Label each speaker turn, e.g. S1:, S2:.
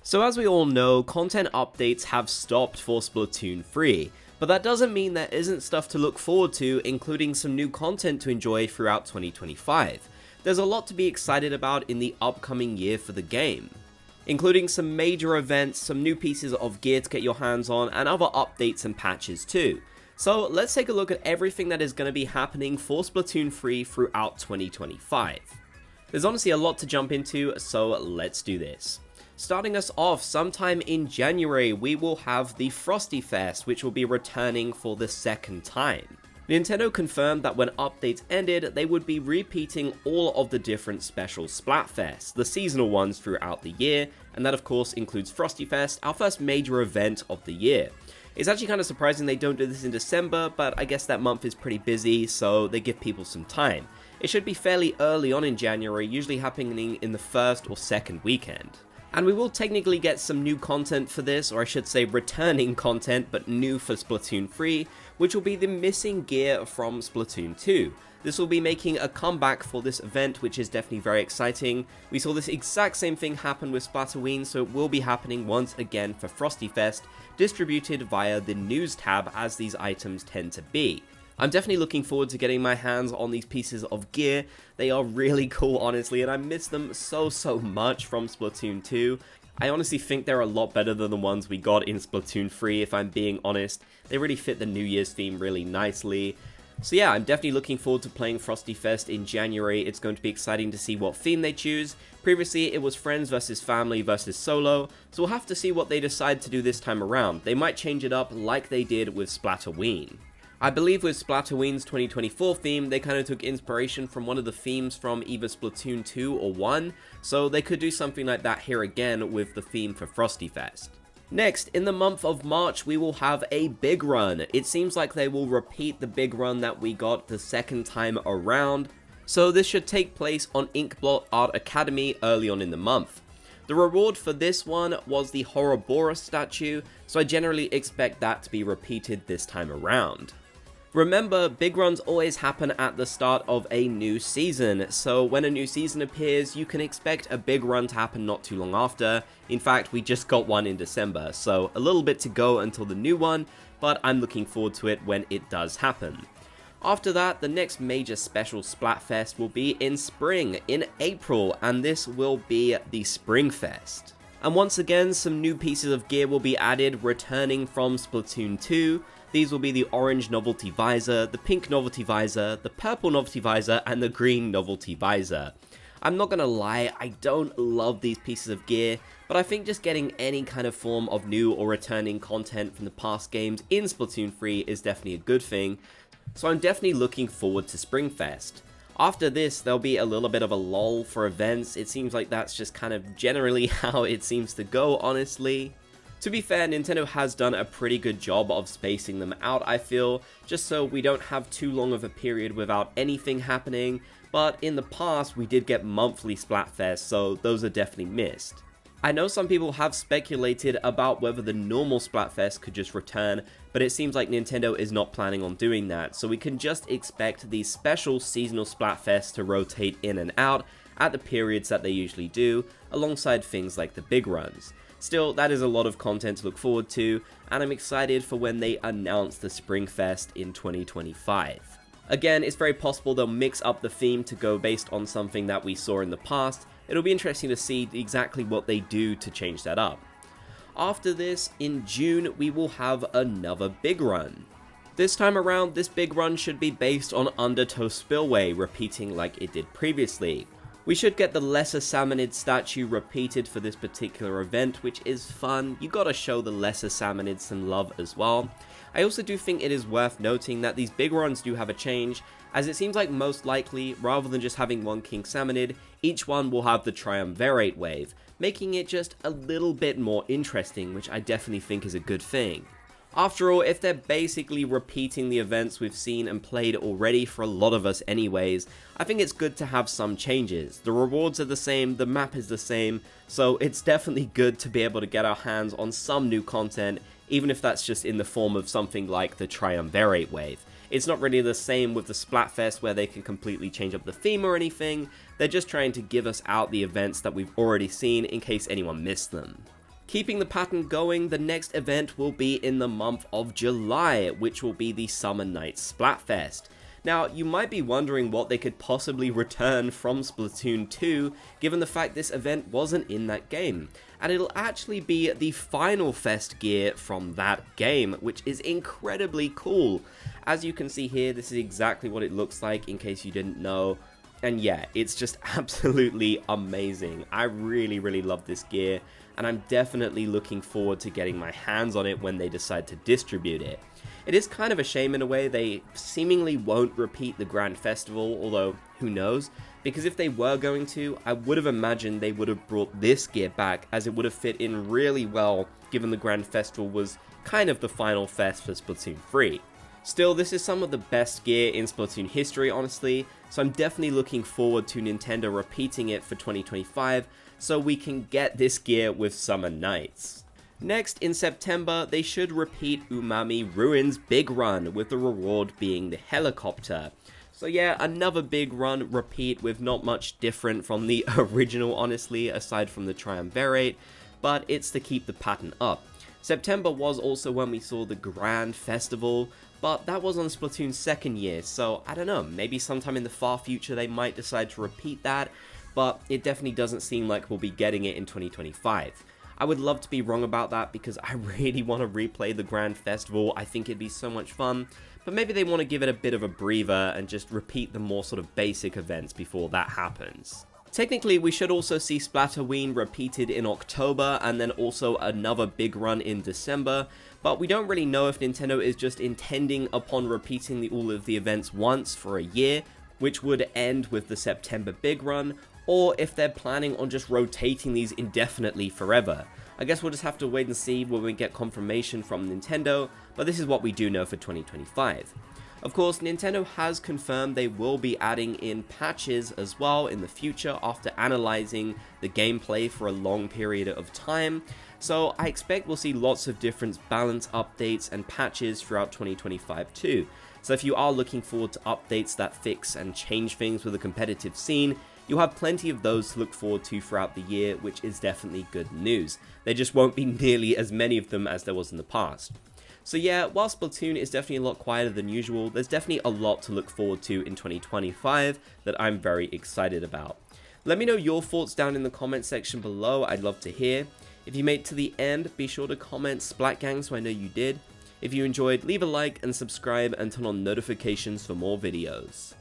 S1: So as we all know, content updates have stopped for Splatoon 3, but that doesn't mean there isn't stuff to look forward to, including some new content to enjoy throughout 2025. There's a lot to be excited about in the upcoming year for the game, including some major events, some new pieces of gear to get your hands on, and other updates and patches too. So let's take a look at everything that is going to be happening for Splatoon 3 throughout 2025. There's honestly a lot to jump into, so let's do this. Starting us off, sometime in January, we will have the Frosty Fest, which will be returning for the second time. Nintendo confirmed that when updates ended, they would be repeating all of the different special Splatfests, the seasonal ones throughout the year, and that of course includes Frosty Fest, our first major event of the year. It's actually kind of surprising they don't do this in December, but I guess that month is pretty busy, so they give people some time. It should be fairly early on in January, usually happening in the first or second weekend. And we will technically get some new content for this, or I should say returning content, but new for Splatoon 3, which will be the missing gear from Splatoon 2. This will be making a comeback for this event, which is definitely very exciting. We saw this exact same thing happen with Splatoon, so it will be happening once again for Frosty Fest, distributed via the news tab as these items tend to be. I'm definitely looking forward to getting my hands on these pieces of gear. They are really cool, honestly, and I miss them so much from Splatoon 2. I honestly think they're a lot better than the ones we got in Splatoon 3, if I'm being honest. They really fit the New Year's theme really nicely. So yeah, I'm definitely looking forward to playing Frosty Fest in January. It's going to be exciting to see what theme they choose. Previously, it was friends versus family versus solo, so we'll have to see what they decide to do this time around. They might change it up like they did with Splatoween. I believe with Splatoon's 2024 theme, they kind of took inspiration from one of the themes from either Splatoon 2 or 1, so they could do something like that here again with the theme for Frosty Fest. Next, in the month of March, we will have a big run. It seems like they will repeat the big run that we got the second time around, so this should take place on Inkblot Art Academy early on in the month. The reward for this one was the Ouroboros statue, so I generally expect that to be repeated this time around. Remember, big runs always happen at the start of a new season, so when a new season appears, you can expect a big run to happen not too long after. In fact, we just got one in December, so a little bit to go until the new one, but I'm looking forward to it when it does happen. After that, the next major special Splatfest will be in spring, in April, and this will be the Springfest. And once again, some new pieces of gear will be added, returning from Splatoon 2. These will be the orange novelty visor, the pink novelty visor, the purple novelty visor, and the green novelty visor. I'm not gonna lie, I don't love these pieces of gear, but I think just getting any kind of form of new or returning content from the past games in Splatoon 3 is definitely a good thing, so I'm definitely looking forward to Springfest. After this, there'll be a little bit of a lull for events. It seems like that's just kind of generally how it seems to go, honestly. To be fair, Nintendo has done a pretty good job of spacing them out, I feel, just so we don't have too long of a period without anything happening, but in the past we did get monthly Splatfests, so those are definitely missed. I know some people have speculated about whether the normal Splatfest could just return, but it seems like Nintendo is not planning on doing that, so we can just expect these special seasonal Splatfests to rotate in and out at the periods that they usually do, alongside things like the big runs. Still, that is a lot of content to look forward to, and I'm excited for when they announce the Springfest in 2025. Again, it's very possible they'll mix up the theme to go based on something that we saw in the past. It'll be interesting to see exactly what they do to change that up. After this, in June, we will have another big run. This time around, this big run should be based on Undertow Spillway, repeating like it did previously. We should get the Lesser Salmonid statue repeated for this particular event, which is fun. You gotta show the Lesser Salmonids some love as well. I also do think it is worth noting that these big runs do have a change, as it seems like most likely, rather than just having one King Salmonid, each one will have the Triumvirate wave, making it just a little bit more interesting, which I definitely think is a good thing. After all, if they're basically repeating the events we've seen and played already for a lot of us anyways, I think it's good to have some changes. The rewards are the same, the map is the same, so it's definitely good to be able to get our hands on some new content, even if that's just in the form of something like the Triumvirate wave. It's not really the same with the Splatfest where they can completely change up the theme or anything, they're just trying to give us out the events that we've already seen in case anyone missed them. Keeping the pattern going, the next event will be in the month of July, which will be the Summer Nights Splatfest. Now, you might be wondering what they could possibly return from Splatoon 2, given the fact this event wasn't in that game. And it'll actually be the Final Fest gear from that game, which is incredibly cool. As you can see here, this is exactly what it looks like, in case you didn't know. And yeah, it's just absolutely amazing. I really love this gear, and I'm definitely looking forward to getting my hands on it when they decide to distribute it. It is kind of a shame in a way they seemingly won't repeat the Grand Festival, although who knows, because if they were going to, I would have imagined they would have brought this gear back, as it would have fit in really well given the Grand Festival was kind of the final fest for Splatoon 3. Still, this is some of the best gear in Splatoon history, honestly, so I'm definitely looking forward to Nintendo repeating it for 2025, so we can get this gear with Summer Nights. Next, in September, they should repeat Umami Ruins Big Run, with the reward being the helicopter. So yeah, another big run repeat with not much different from the original, honestly, aside from the Triumvirate, but it's to keep the pattern up. September was also when we saw the Grand Festival, but that was on Splatoon's second year, so I don't know, maybe sometime in the far future they might decide to repeat that, but it definitely doesn't seem like we'll be getting it in 2025. I would love to be wrong about that because I really want to replay the Grand Festival. I think it'd be so much fun, but maybe they want to give it a bit of a breather and just repeat the more sort of basic events before that happens. Technically, we should also see Splatterween repeated in October, and then also another big run in December, but we don't really know if Nintendo is just intending upon repeating all of the events once for a year, which would end with the September big run, or if they're planning on just rotating these indefinitely forever. I guess we'll just have to wait and see when we get confirmation from Nintendo, but this is what we do know for 2025. Of course, Nintendo has confirmed they will be adding in patches as well in the future after analyzing the gameplay for a long period of time, so I expect we'll see lots of different balance updates and patches throughout 2025 too. So if you are looking forward to updates that fix and change things with the competitive scene, you'll have plenty of those to look forward to throughout the year, which is definitely good news. There just won't be nearly as many of them as there was in the past. So yeah, while Splatoon is definitely a lot quieter than usual, there's definitely a lot to look forward to in 2025 that I'm very excited about. Let me know your thoughts down in the comment section below, I'd love to hear. If you made it to the end, be sure to comment Splat Gang so I know you did. If you enjoyed, leave a like and subscribe and turn on notifications for more videos.